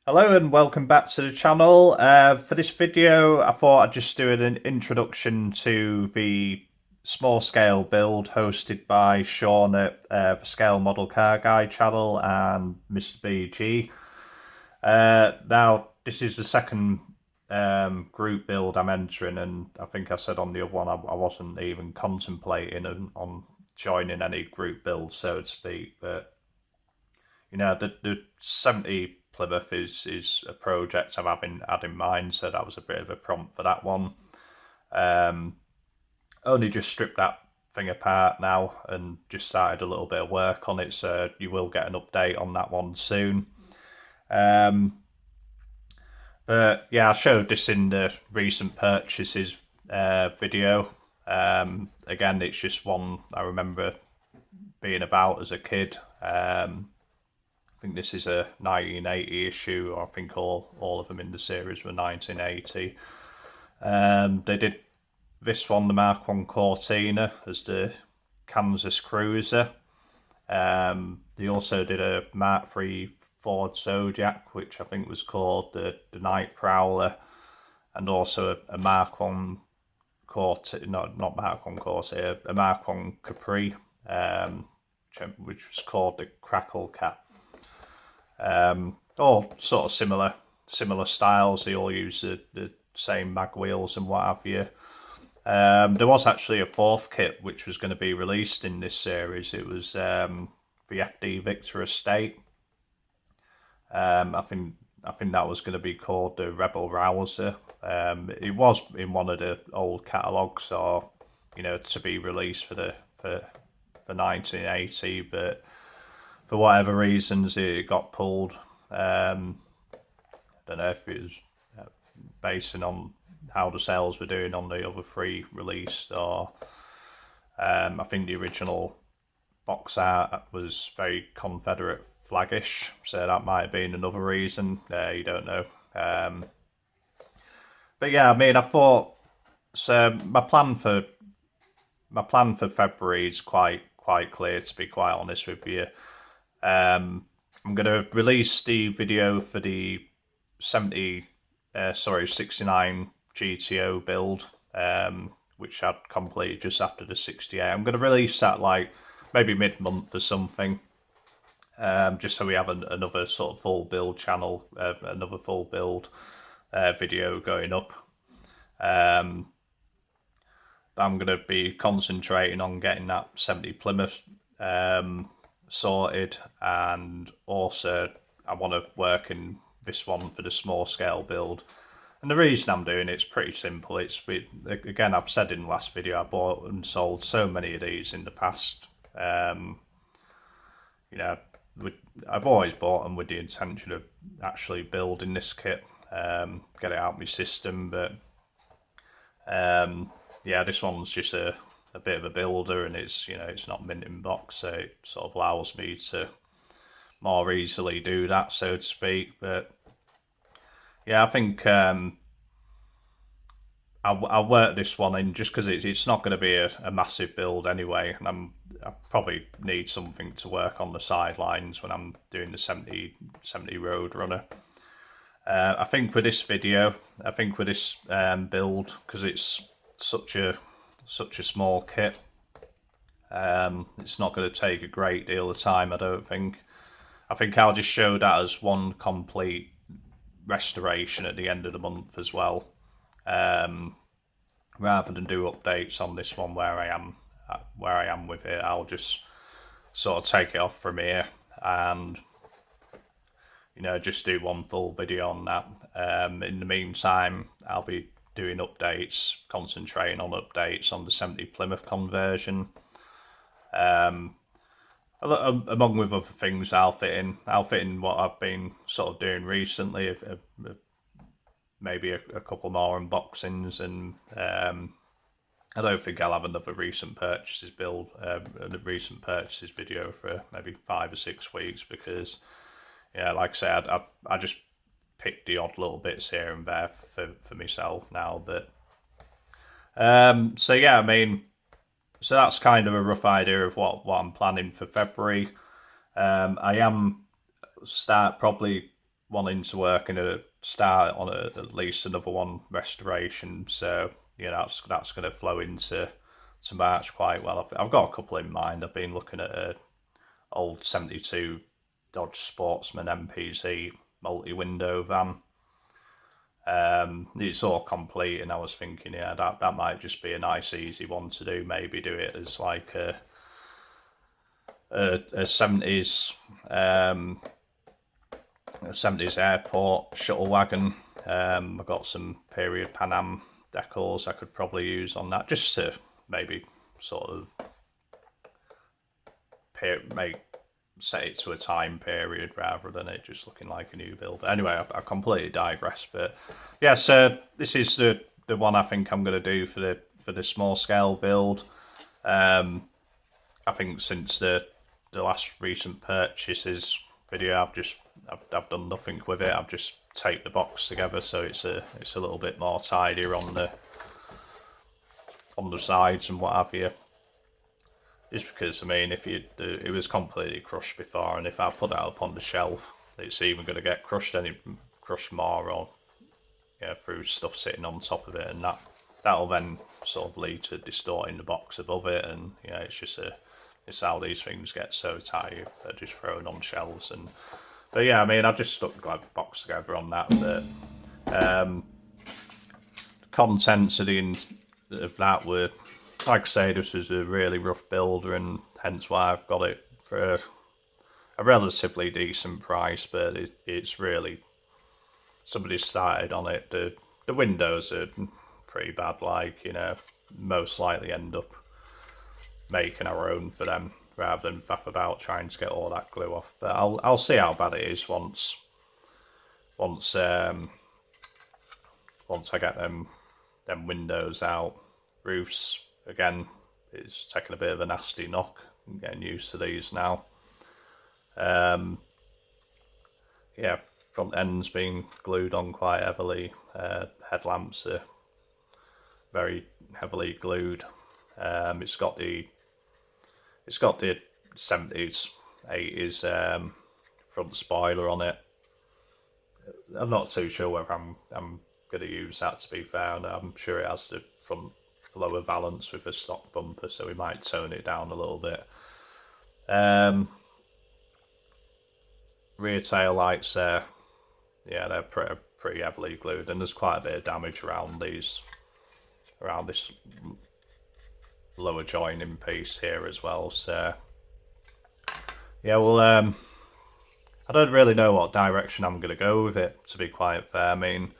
Hello and welcome back to the channel. For this video I thought I'd just do an introduction to the small scale build hosted by Sean at the Scale Model Car Guy channel and Mr. BG. Now this is the second group build I'm entering, and I think I said on the other one I wasn't even contemplating on joining any group build, so to speak, but the 70 Plymouth is a project I've had in mind, so that was a bit of a prompt for that one. Only just stripped that thing apart now and just started a little bit of work on it, so you will get an update on that one soon. But yeah, I showed this in the recent purchases video. Again, it's just one I remember being about as a kid. I think this is a 1980 issue, or I think all of them in the series were 1980. They did this one, the Mk1 Cortina, as the Kansas Cruiser. They also did a Mark III Ford Zodiac, which I think was called the Night Prowler, and also a Mk1 Cortina, not Mk1 Cortina, a Mk1 Capri, which was called the Crackle Cat. All sort of similar styles. They all use the same mag wheels and what have you. There was actually a fourth kit which was going to be released in this series. It was the FD Victor Estate. I think that was going to be called the Rebel Rouser. It was in one of the old catalogues, or to be released for 1980, but for whatever reasons it got pulled. I don't know if it was basing on how the sales were doing on the other three released, or I think the original box art was very Confederate flaggish, so that might have been another reason. You don't know. But yeah, I mean, I thought so. My plan for February is quite clear, to be quite honest with you. I'm going to release the video for the 69 GTO build, which I'd completed just after the 68. I'm going to release that like maybe mid-month or something, just so we have another sort of full build channel, another full build video going up. I'm going to be concentrating on getting that 70 Plymouth sorted, and also I want to work in this one for the small scale build. And the reason I'm doing it's pretty simple. Again, I've said in the last video, I bought and sold so many of these in the past. I've always bought them with the intention of actually building this kit, get it out of my system, but yeah, this one's just a bit of a builder, and it's not mint in box, so it sort of allows me to more easily do that, so to speak. But yeah, I think I'll work this one in just because it's not going to be a massive build anyway, and I probably need something to work on the sidelines when I'm doing the 70 Roadrunner. I think with this video, build, because it's such a small kit, it's not going to take a great deal of time, I don't think. I think I'll just show that as one complete restoration at the end of the month as well, rather than do updates on this one where I am with it. I'll just sort of take it off from here and just do one full video on that. In the meantime, I'll be doing updates, concentrating on updates on the 70 Plymouth conversion, among with other things I'll fit in what I've been sort of doing recently, maybe a couple more unboxings, and I don't think I'll have another recent purchases video for maybe 5 or 6 weeks, because yeah, like I said, I just picked the odd little bits here and there for myself now. But so yeah, I mean, so that's kind of a rough idea of what I'm planning for February. I am probably wanting to work in a start on at least another one restoration, so that's going to flow into March quite well. I've got a couple in mind. I've been looking at a old 72 Dodge Sportsman MPZ multi-window van. It's all complete, and I was thinking, yeah, that might just be a nice easy one to do. Maybe do it as like a 70s a 70s airport shuttle wagon. I've got some period Pan Am decals I could probably use on that, just to maybe sort of set it to a time period rather than it just looking like a new build. But anyway, I completely digress. But yeah, so this is the one I think I'm going to do for the small scale build. I think since the last recent purchases video, I've done nothing with it. I've just taped the box together, so it's a little bit more tidier on the sides and what have you. Just because, I mean, it was completely crushed before, and if I put that up on the shelf, it's even going to get crushed more, or through stuff sitting on top of it, and that'll then sort of lead to distorting the box above it, and it's how these things get so tight. They're just thrown on shelves. But yeah, I mean, I've just stuck the box together on that. But contents of that were, like I say, this was a really rough builder, and hence why I've got it for a relatively decent price. But it's really, somebody started on it. The windows are pretty bad. Like, most likely end up making our own for them rather than faff about trying to get all that glue off. But I'll see how bad it is once I get them windows out. Roofs, again, it's taking a bit of a nasty knock. I'm getting used to these now. Yeah, front ends being glued on quite heavily. Headlamps are very heavily glued. It's got the 70s, 80s front spoiler on it. I'm not too sure whether I'm going to use that, to be fair. I'm sure it has the front lower valance with a stock bumper, so we might tone it down a little bit. Rear tail lights there, yeah, they're pretty heavily glued, and there's quite a bit of damage around this lower joining piece here as well. So yeah, well, I don't really know what direction I'm going to go with it, to be quite fair. I mean,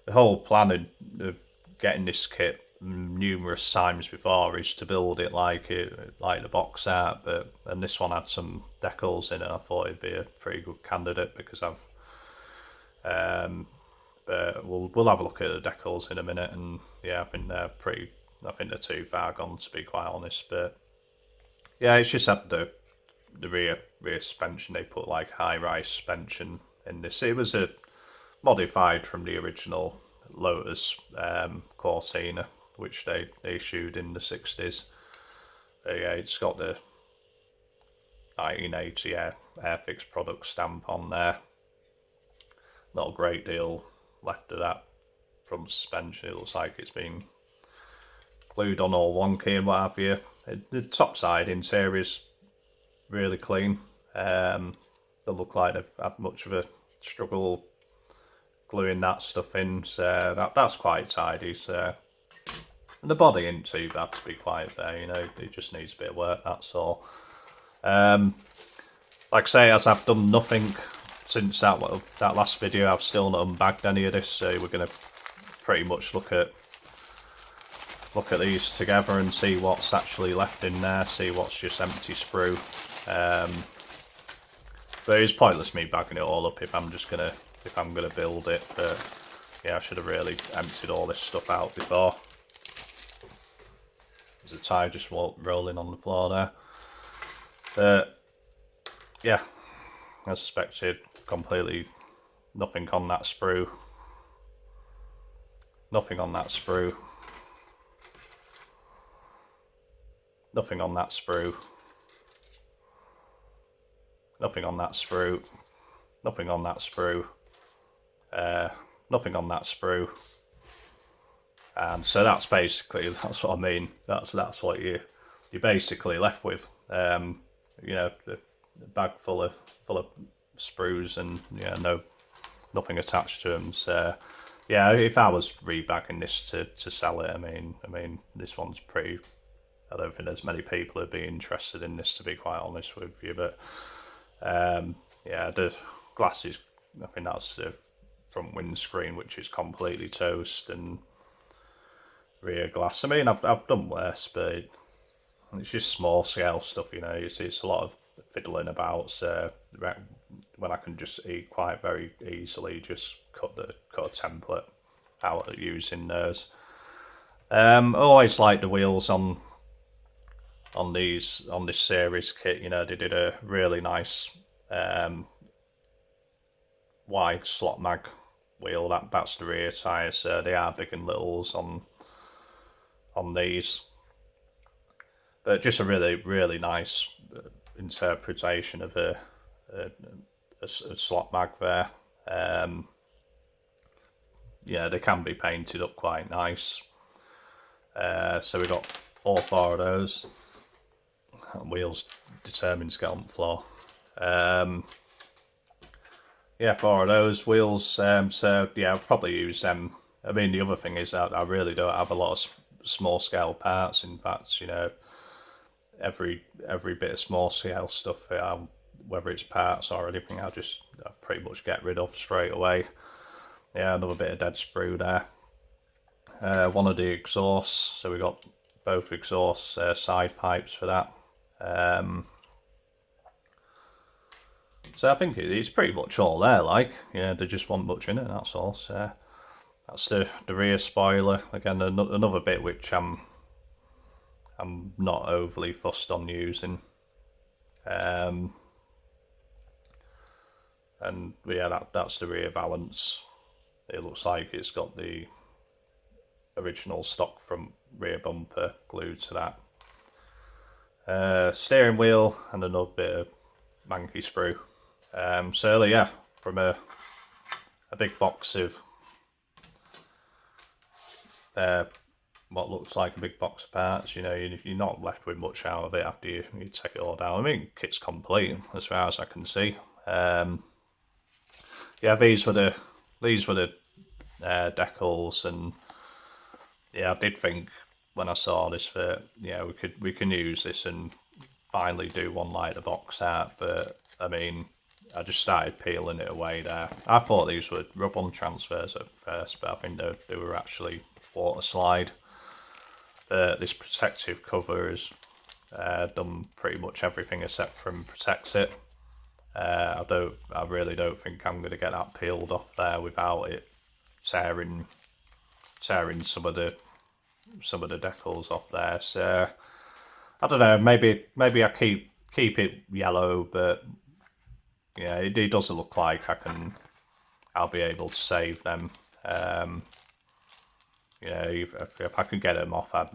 the whole plan of getting this kit numerous times before is to build it like the box art, and this one had some decals in it. I thought it'd be a pretty good candidate because but we'll have a look at the decals in a minute, and yeah, I think they're too far gone, to be quite honest. But yeah, it's just had the rear suspension. They put like high-rise suspension in this. It was a modified from the original Lotus Cortina, which they issued in the 60s. But yeah, it's got the 1980 Airfix product stamp on there. Not a great deal left of that front suspension. It looks like it's been glued on all wonky and what have you. The top side interior is really clean. They look like they've had much of a struggle gluing that stuff in, so that's quite tidy. So, and the body isn't too bad, to be quite fair. It just needs a bit of work, that's all. Like I say, as I've done nothing since that last video, I've still not unbagged any of this, so we're going to pretty much look at these together and see what's actually left in there, see what's just empty sprue. But it's pointless me bagging it all up if I'm gonna build it. But yeah, I should have really emptied all this stuff out before. There's a tyre just rolling on the floor there. But yeah, as suspected, completely nothing on that sprue. Nothing on that sprue. Nothing on that sprue. Nothing on that sprue. nothing on that sprue, nothing on that sprue, and so that's basically, that's what I mean. That's what you're basically left with. You know, the bag full of sprues and nothing attached to them. So yeah, if I was rebagging this to sell it, I mean this one's pretty. I don't think there's many people who'd be interested in this, to be quite honest with you. But yeah, the glass is, I think that's the front windscreen, which is completely toast, and rear glass. I mean, I've done worse, but it's just small scale stuff, you know. It's a lot of fiddling about. So when I can just quite very easily just cut a template out using those. I always like the wheels on this series kit. You know, they did a really nice wide slot mag wheel. That's the rear tyre, so they are big and littles on these. But just a really nice interpretation of a slot mag there. Yeah, they can be painted up quite nice. So we got all 4 of those. Wheels determined to get on the floor. Yeah, 4 of those wheels. So yeah, I'll probably use them. I mean, the other thing is that I really don't have a lot of small scale parts. In fact, you know, every bit of small scale stuff, whether it's parts or anything, I pretty much get rid of straight away. Yeah, another bit of dead sprue there. One of the exhausts, so we got both exhaust side pipes for that. So I think it's pretty much all there, like, yeah, there just wasn't much in it, that's all. So that's the rear spoiler. Again, another bit which I'm not overly fussed on using. And yeah, that's the rear valance. It looks like it's got the original stock front rear bumper glued to that. Steering wheel and another bit of manky sprue. So yeah, from a big box of what looks like a big box of parts, you know, you're not left with much out of it after you take it all down. I mean, kit's complete as far as I can see. Yeah, these were the decals, and yeah, I did think when I saw this that, yeah, we can use this and finally do one like the box art. But I mean, I just started peeling it away there. I thought these were rub-on transfers at first, but I think they were actually water slide. This protective cover has done pretty much everything except from protect it. I really don't think I'm going to get that peeled off there without it tearing some of the decals off there. So I don't know, maybe I keep it yellow, but yeah, it doesn't look like I'll be able to save them. Yeah, if I can get them off, I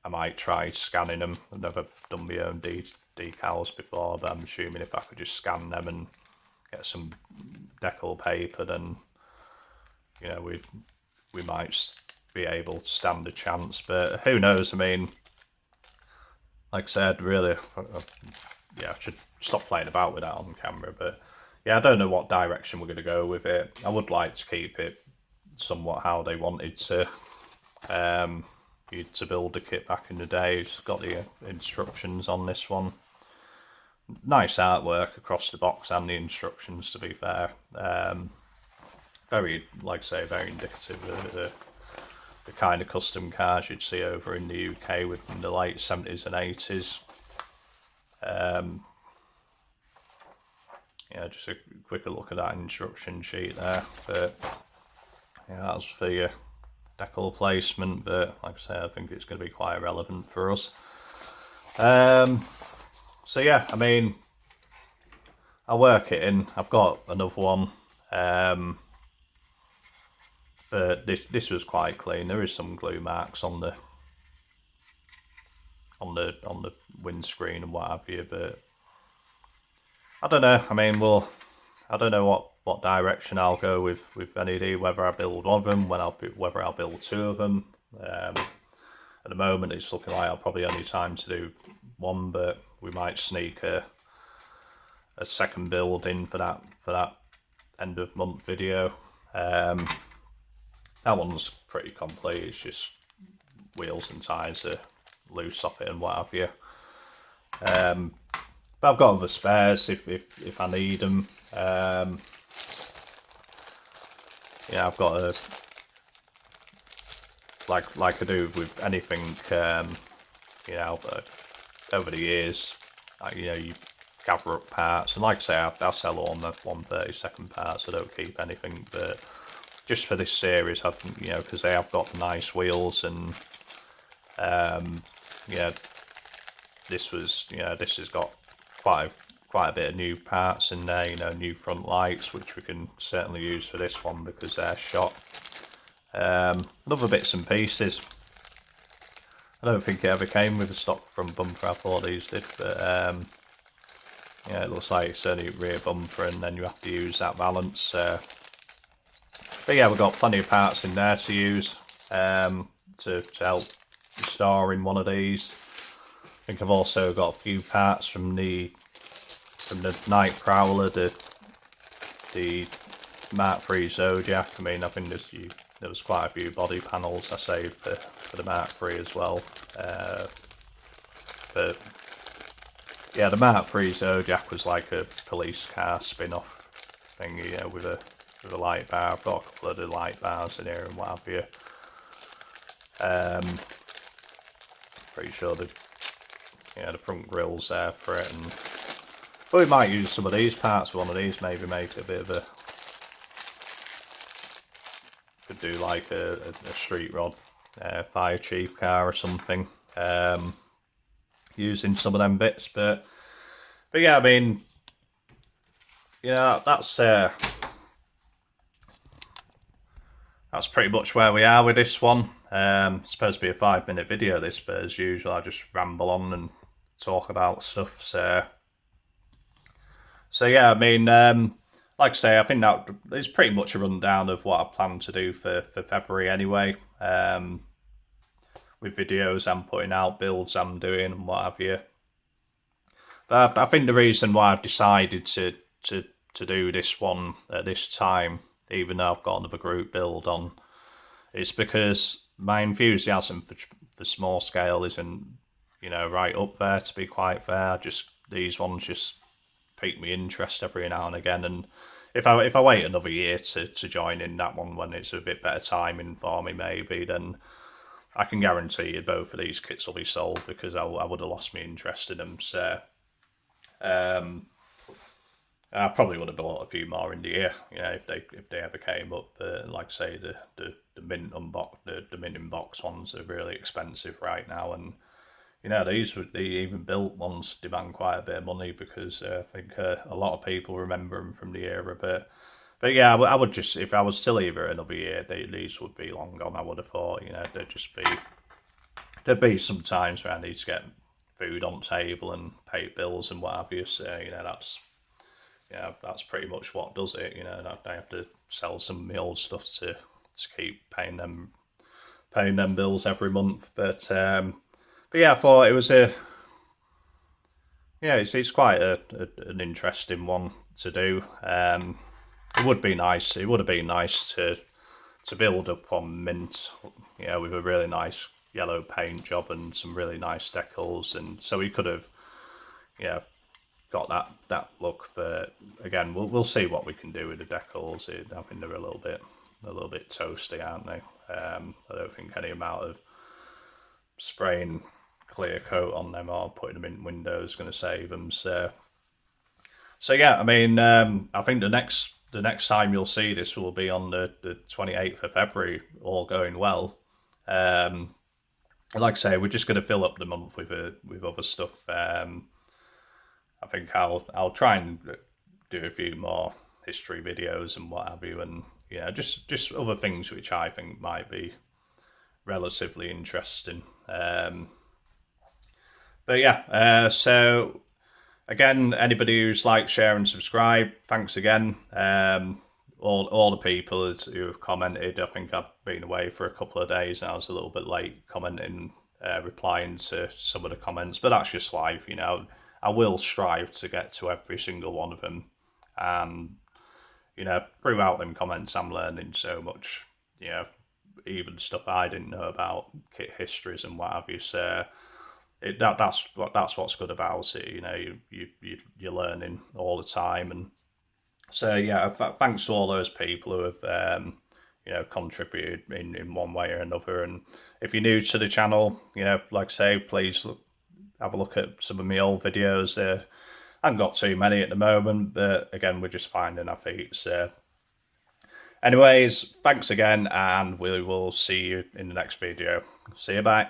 might try scanning them. I've never done my own decals before, but I'm assuming if I could just scan them and get some decal paper, then, you know, we might be able to stand a chance. But who knows? I mean, like I said, really, yeah, I should stop playing about with that on camera. But yeah, I don't know what direction we're going to go with it. I would like to keep it somewhat how they wanted to build the kit back in the day. It's got the instructions on this one. Nice artwork across the box and the instructions, to be fair. Very, like I say, very indicative of the kind of custom cars you'd see over in the UK within the late 70s and 80s. Yeah, just a quicker look at that instruction sheet there. But yeah, that was for your decal placement, but like I say, I think it's going to be quite relevant for us. So yeah, I mean, I'll work it in. I've got another one, but this was quite clean. There is some glue marks on the windscreen and what have you, but I don't know. I mean, I don't know what direction I'll go with NED, whether I build one of them, whether I'll build two of them. At the moment, it's looking like I'll probably only time to do one, but we might sneak a second build in for that end of month video. That one's pretty complete. It's just wheels and tyres are loose off it and what have you. But I've got other spares if I need them. Yeah, I've got a like I do with anything. You know, over the years, you know, you gather up parts, and like I say, I'll sell all the 1/32 parts. I don't keep anything, but just for this series, I think, you know, because they have got nice wheels, and yeah, this has got quite a bit of new parts in there. You know, new front lights, which we can certainly use for this one because they're shot. Other bits and pieces. I don't think it ever came with a stock front bumper. I thought these did, but yeah, it looks like it's only rear bumper, and then you have to use that balance. But yeah, we've got plenty of parts in there to use to help restoring one of these. I think I've also got a few parts from the Night Prowler, the Mark III Zodiac. I mean, I think there was quite a few body panels I saved for the Mark III as well. But yeah, the Mark III Zodiac was like a police car spin-off thing, you know, with a light bar. I've got a couple of the light bars in here and what have you. Pretty sure the front grill's there for it, but we might use some of these parts for one of these. Maybe make a bit of a, could do like a street rod fire chief car or something, using some of them bits. But yeah, I mean, yeah, that's pretty much where we are with this one. It's supposed to be a 5-minute video, this, but as usual, I just ramble on and talk about stuff. So yeah, I mean, like I say, I think that is pretty much a rundown of what I plan to do for February anyway. With videos I'm putting out, builds I'm doing, and what have you. But I think the reason why I've decided to do this one at this time, even though I've got another group build on, is because my enthusiasm for small scale isn't, you know, right up there, to be quite fair. Just these ones just pique me interest every now and again, and if I wait another year to join in that one when it's a bit better timing for me, maybe, then I can guarantee you both of these kits will be sold, because I would have lost my interest in them. So I probably would have bought a few more in the year, you know, if they ever came up. Like I say, the mint in box ones are really expensive right now, and you know, the even built ones demand quite a bit of money, because I think a lot of people remember them from the era. But yeah, I would just, if I was still here another year, these would be long gone. I would have thought, you know, there'd be some times where I need to get food on table and pay bills and what have you. So, you know, that's pretty much what does it. You know, I have to sell some of my old stuff to keep paying them bills every month. But yeah, I thought it was it's quite an interesting one to do. It would have been nice to build up on mint, you know, with a really nice yellow paint job and some really nice decals, and so we could have, you know, got that look. But again, we'll see what we can do with the decals. I think they're a little bit toasty, aren't they? I don't think any amount of spraying clear coat on them or putting them in windows is going to save them. So yeah, I mean, I think the next time you'll see this will be on the 28th of February, all going well. Like I say, we're just going to fill up the month with other stuff. I think I'll try and do a few more history videos and what have you, and yeah, just other things which I think might be relatively interesting. But yeah, so again, anybody who's liked, share and subscribe, thanks again. All the people who have commented, I think I've been away for a couple of days and I was a little bit late commenting, replying to some of the comments, but that's just life, you know. I will strive to get to every single one of them, and you know, throughout them comments I'm learning so much, you know, even stuff I didn't know about kit histories and what have you. So that's what's good about it, you know. You're learning all the time. And so yeah, thanks to all those people who have you know, contributed in one way or another. And if you're new to the channel, you know, like I say, please have a look at some of my old videos. I haven't got too many at the moment, but again, we're just finding our feet. So anyways, thanks again, and we will see you in the next video. See you, bye.